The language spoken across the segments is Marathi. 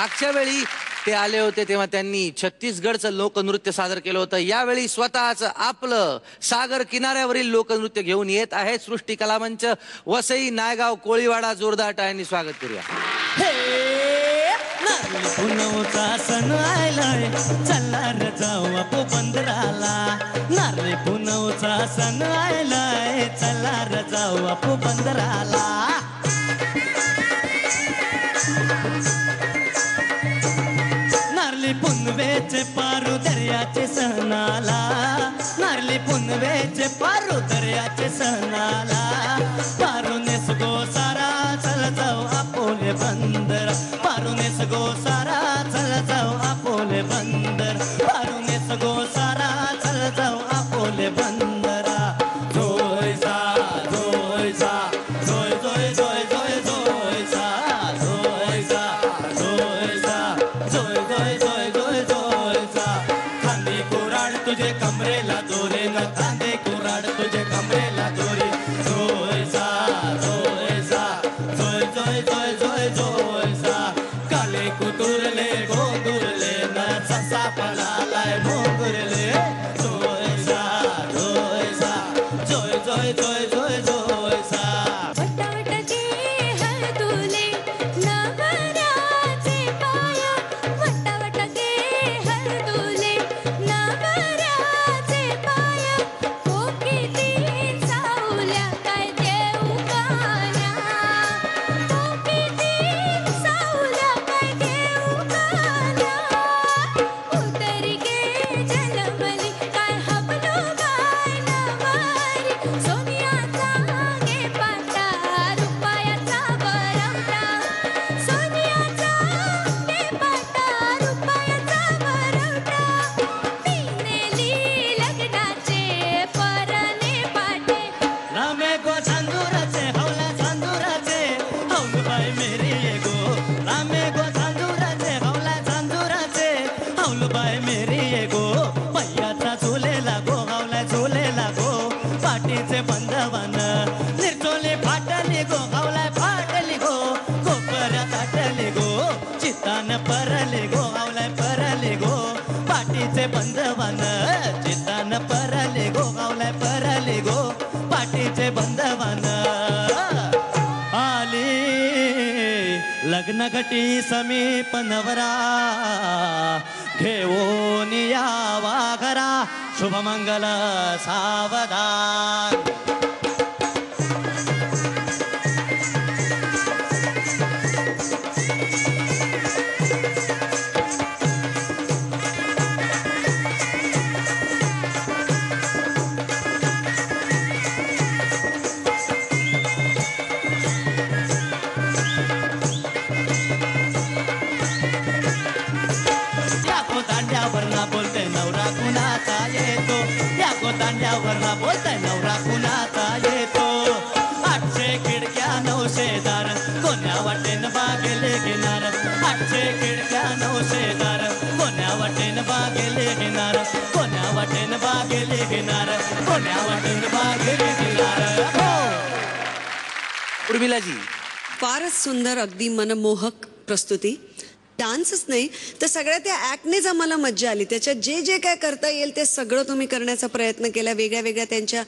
मागच्या वेळी ते आले होते तेव्हा त्यांनी छत्तीसगडचं लोकनृत्य सादर केलं होतं. यावेळी स्वतःच आपलं सागर किनाऱ्यावरील लोकनृत्य घेऊन येत आहे सृष्टी कलामंच. वसई, नायगाव, कोळीवाडा जोरदार टाळ्यांनी स्वागत करूया. पुनवचा सण आलाय, चला रे जाऊ आपो बंदराला. नारळी पुनवचा सण आलाय, चला रे जाऊ आपो बंदराला. नारळी पुनवेचे पारू दर्याचे सणाला. नारळी पुनवेचे पारू दर्याचे सणाला. पारूनेस गो सारा चल जाऊ आपोले बंदर. पारूनेस गो सारा चल जाऊ आपोले बंदर. पारूनेस गो सारा चल जाऊ आपोले बंदरा. जोय सा जोय सा जोय जोय जोय जोय जोय सा जोय सा जोय सा जोय जोय जोय जोय जोय सा. खांदे कुराड तुझे कमरेला दोरे न खांदे कुराड तुझे कमरेला दोरे. जोय सा जोय सा जोय जोय जोय जोय जोय सा. काले कुतुरले गोगुरले न ससा पळालाय मोगुरले. जोय सा जोय सा जोय जोय जोय जोय जोय सा. बंदवान निर्चोले फाटली गो गावलाय फाटली गो. कोपऱ्या ताटली गो चितान परली गो गावलाय परली गो. पाठीचे बंदवान चितान परली गो गावलाय परली गो. पाठीचे बंदवान आली लग्न घटी समीप नवरा. घेऊन यावा घरा शुभमंगल सावधान. दांड्यावरना बोलते नवरा कुणाचा येतो. या गो दांड्यावरना बोलते नवरा कुणाचा येतो. 800 खिडक्या 900 दार कोण्या वाटेन बागेले घेणार. 800 खिडक्या 900 दार कोण्या वाटेन बागेले घेणार. कोण्या वाटेन बागेले घेणार. कोण्या वाटेन बागेले घेणार. उर्मिलाजी, फारच सुंदर, अगदी मनमोहक प्रस्तुती. डान्सच नाही तर सगळ्या त्या ॲक्टनेच आम्हाला मज्जा आली. त्याच्यात जे जे काय करता येईल ते सगळं तुम्ही करण्याचा प्रयत्न केला. वेगळ्या वेगळ्या त्यांच्या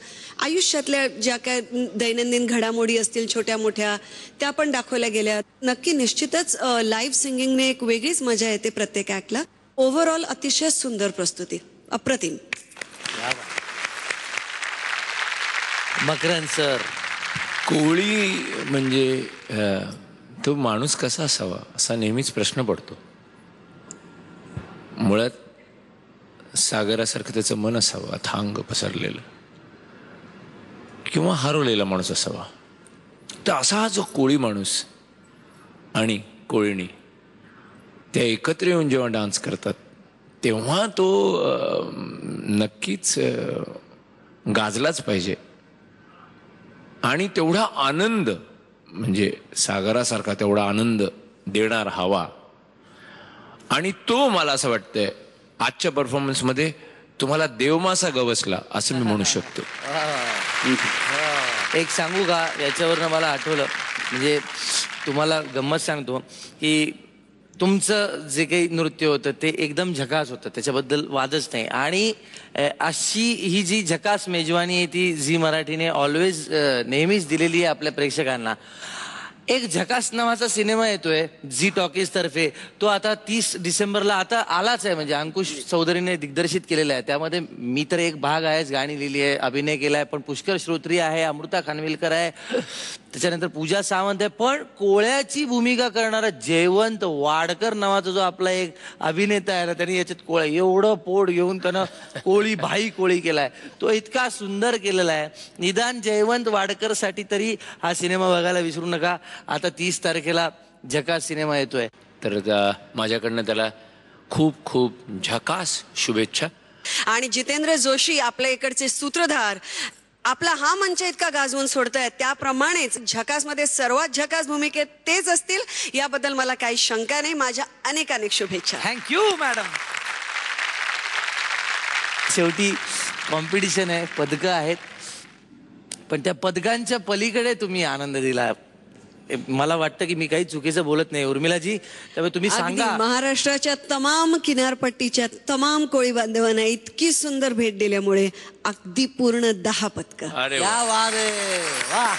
आयुष्यातल्या ज्या काय दैनंदिन घडामोडी असतील छोट्या मोठ्या त्या पण दाखवल्या गेल्या. नक्की निश्चितच लाईव्ह सिंगिंगने एक वेगळीच मजा येते प्रत्येक ॲक्टला. ओव्हरऑल अतिशय सुंदर प्रस्तुती, अप्रतिम. मकरंद सर, कोळी म्हणजे तो माणूस कसा असावा असा नेहमीच प्रश्न पडतो. मुळात सागरासारखं त्याचं मन असावं, अथांग पसरलेलं, किंवा हरवलेला माणूस असावा. तर असा हा जो कोळी माणूस आणि कोळीणी त्या एकत्र येऊन जेव्हा डान्स करतात तेव्हा तो नक्कीच गाजलाच पाहिजे. आणि तेवढा आनंद म्हणजे सागरासारखा तेवढा आनंद देणार हवा. आणि तो मला असं वाटतंय आजच्या परफॉर्मन्समध्ये तुम्हाला देवमासा गवसला असं मी म्हणू शकतो. एक सांगू का, याच्यावरनं मला आठवलं, म्हणजे तुम्हाला गंमत सांगतो की तुमचं जे काही नृत्य होतं ते एकदम झकास होतं, त्याच्याबद्दल वादच नाही. आणि अशी ही जी झकास मेजवानी आहे ती झी मराठीने ऑलवेज नेहमीच दिलेली आहे आपल्या प्रेक्षकांना. एक झकास नावाचा सिनेमा येतोय झी टॉकीज तर्फे, तो आता 30 डिसेंबरला आता आलाच आहे, म्हणजे अंकुश चौधरीने दिग्दर्शित केलेला आहे. त्यामध्ये मी तर एक भाग आहेच, गाणी लिहिली आहे, अभिनय केलाय, पण पुष्कर श्रोत्री आहे, अमृता खानविलकर आहे, त्याच्यानंतर पूजा सावंत आहे, पण कोळ्याची भूमिका करणारा जयवंत वाडकर नावाचा जो आपला एक अभिनेता आहे ना, त्यांनी याच्यात कोळ्या एवढं पोट घेऊन त्यानं कोळी भाई कोळी केलाय, तो इतका सुंदर केलेला आहे. निदान जयवंत वाडकरसाठी तरी हा सिनेमा बघायला विसरू नका. आता 30 तारखेला झकास सिनेमा येतोय. तर माझ्याकडनं त्याला खूप खूप झकास शुभेच्छा. आणि जितेंद्र जोशी आपल्या इकडचे सूत्रधार आपला हा मंच इतका गाजवून सोडतायत, त्याप्रमाणेच झकासमध्ये सर्वात झकास भूमिकेत तेच असतील याबद्दल मला काही शंका नाही. माझ्या अनेक शुभेच्छा. Thank you madam. शेवटी कॉम्पिटिशन आहे, पदकं आहेत, पण त्या पदकांच्या पलीकडे तुम्ही आनंद दिला. मला वाटतं की मी काही चुकीचं बोलत नाही उर्मिलाजी, त्यामुळे तुम्ही अगदी सांगा. महाराष्ट्राच्या तमाम किनारपट्टीच्या तमाम कोळी बांधवांना इतकी सुंदर भेट दिल्यामुळे अगदी पूर्ण 10 पदकं. अरे या वाद आहे वा.